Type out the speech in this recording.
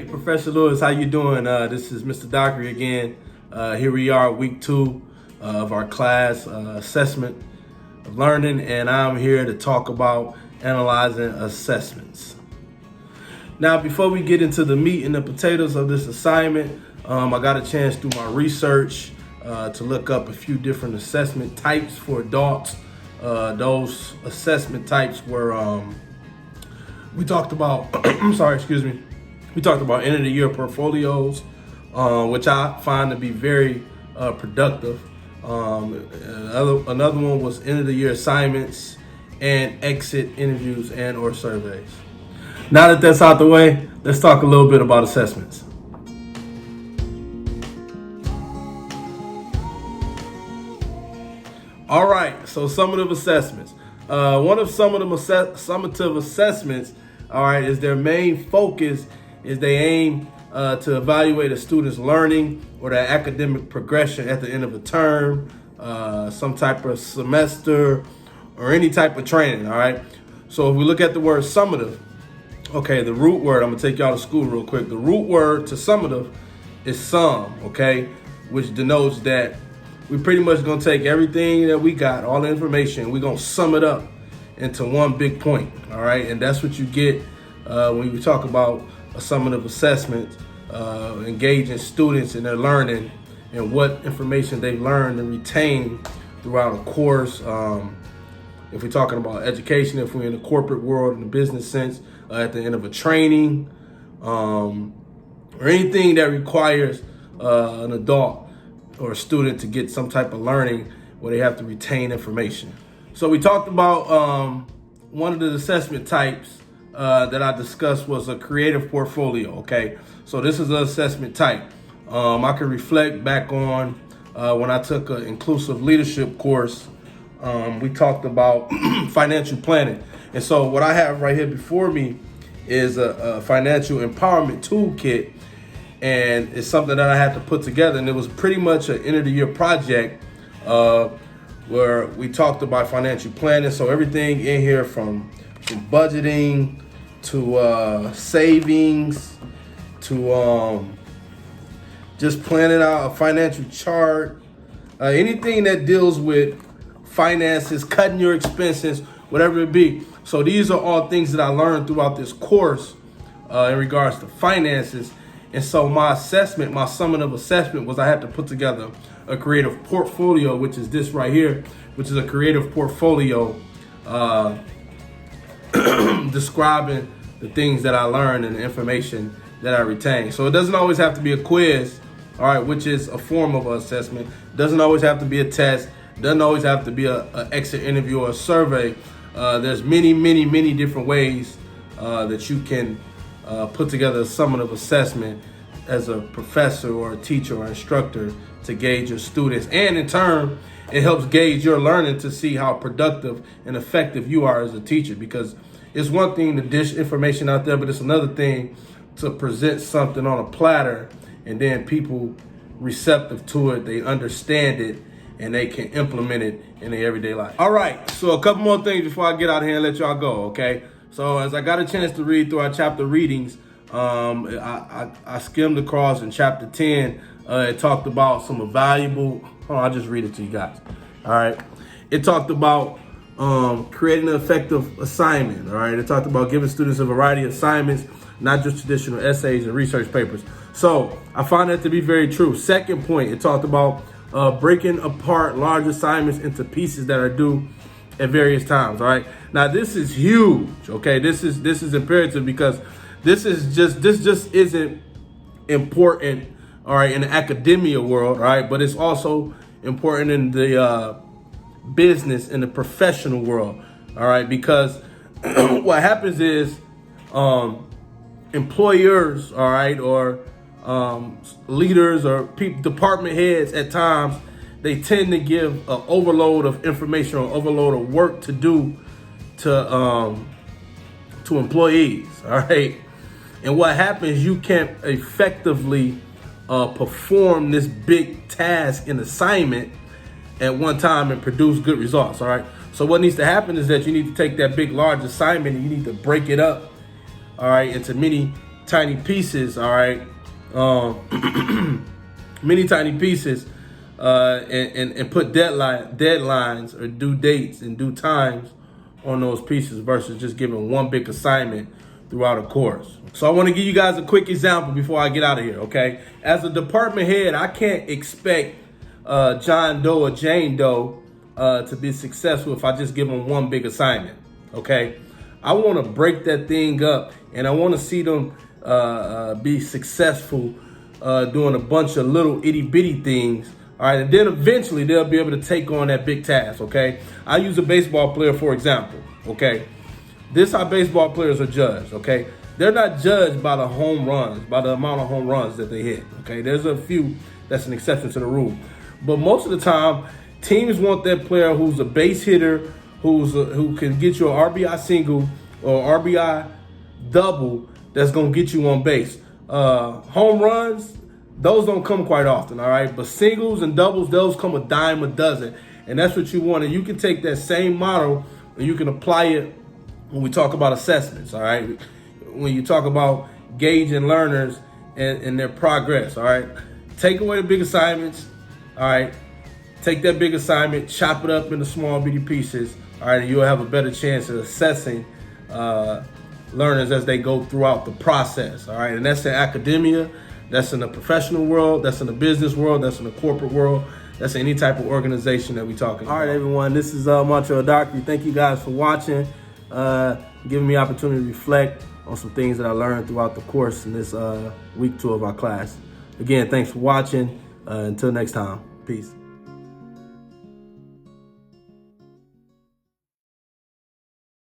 Hey, Professor Lewis, how you doing? This is Mr. Dockery again. Here we are, week 2 of our class assessment of learning, and I'm here to talk about analyzing assessments. Now, before we get into the meat and the potatoes of this assignment, I got a chance through my research to look up a few different assessment types for adults. Those assessment types were, we talked about, we talked about end of the year portfolios, which I find to be very productive. Another one was end of the year assignments and exit interviews and or surveys. Now that that's out the way, let's talk a little bit about assessments. All right, so summative assessments. One of summative assessments, all right, is their main focus is they aim to evaluate a student's learning or their academic progression at the end of a term, some type of semester, or any type of training, all right? So if we look at the word summative, okay, the root word, I'm gonna take y'all to school real quick. The root word to summative is sum, okay, which denotes that we pretty much gonna take everything that we got, all the information, we're gonna sum it up into one big point, all right? And that's what you get when we talk about a summative assessment, engaging students in their learning and what information they've learned and retained throughout a course. If we're talking about education, if we're in the corporate world, in the business sense, at the end of a training, or anything that requires an adult or a student to get some type of learning where they have to retain information. So we talked about one of the assessment types that I discussed was a creative portfolio, okay? So this is an assessment type. I can reflect back on when I took an inclusive leadership course. We talked about financial planning. And so what I have right here before me is a financial empowerment toolkit. And it's something that I had to put together. And it was pretty much an end of the year project where we talked about financial planning. So everything in here from budgeting to savings to just planning out a financial chart, anything that deals with finances, cutting your expenses, whatever it be. So these are all things that I learned throughout this course in regards to finances. And so my assessment, my summative assessment was I had to put together a creative portfolio, which is this right here, which is a creative portfolio describing the things that I learned and the information that I retained. So it doesn't always have to be a quiz, all right, which is a form of assessment. It doesn't always have to be a test. It doesn't always have to be an exit interview or a survey. There's many different ways that you can put together a summative assessment as a professor or a teacher or instructor to gauge your students. And in turn, it helps gauge your learning to see how productive and effective you are as a teacher, because it's one thing to dish information out there, but it's another thing to present something on a platter and then people receptive to it, they understand it, and they can implement it in their everyday life. All right, so a couple more things before I get out of here and let y'all go, okay? So as I got a chance to read through our chapter readings, I skimmed across in chapter 10. It talked about some valuable, I'll just read it to you guys. All right. It talked about creating an effective assignment. All right. It talked about giving students a variety of assignments, not just traditional essays and research papers. So I found that to be very true. Second point, it talked about breaking apart large assignments into pieces that are due at various times. All right. Now this is huge. Okay. This is imperative because this just isn't important. All right. In the academia world. All right. But it's also important in the business, in the professional world. All right. Because what happens is employers, all right, or leaders or department heads at times, they tend to give an overload of information or overload of work to do to employees, all right? And what happens, you can't effectively perform this big task and assignment at one time and produce good results, all right? So what needs to happen is that you need to take that big, large assignment and you need to break it up, all right, into many tiny pieces, all right, many tiny pieces, and put deadlines or due dates and due times on those pieces versus just giving one big assignment throughout a course. So I want to give you guys a quick example before I get out of here, okay? As a department head, I can't expect John Doe or Jane Doe to be successful if I just give them one big assignment, okay? I want to break that thing up, and I want to see them be successful doing a bunch of little itty bitty things. All right, and then eventually they'll be able to take on that big task, okay? I use a baseball player for example, okay? This is how baseball players are judged, okay? They're not judged by the home runs, by the amount of home runs that they hit, okay? There's a few that's an exception to the rule. But most of the time, teams want that player who's a base hitter, who can get you an RBI single or RBI double that's going to get you on base. Home runs, those don't come quite often, all right? But singles and doubles, those come a dime a dozen. And that's what you want. And you can take that same model and you can apply it when we talk about assessments, all right? When you talk about gauging learners and their progress, all right? Take away the big assignments, all right? Take that big assignment, chop it up into small bitty pieces, all right? And you'll have a better chance of assessing learners as they go throughout the process, all right? And that's in academia, that's in the professional world, that's in the business world, that's in the corporate world, that's any type of organization that we're talking about. All right, everyone, this is Montreal Doctor. Thank you guys for watching, giving me opportunity to reflect on some things that I learned throughout the course in this week 2 of our class. Again, thanks for watching. Until next time, peace.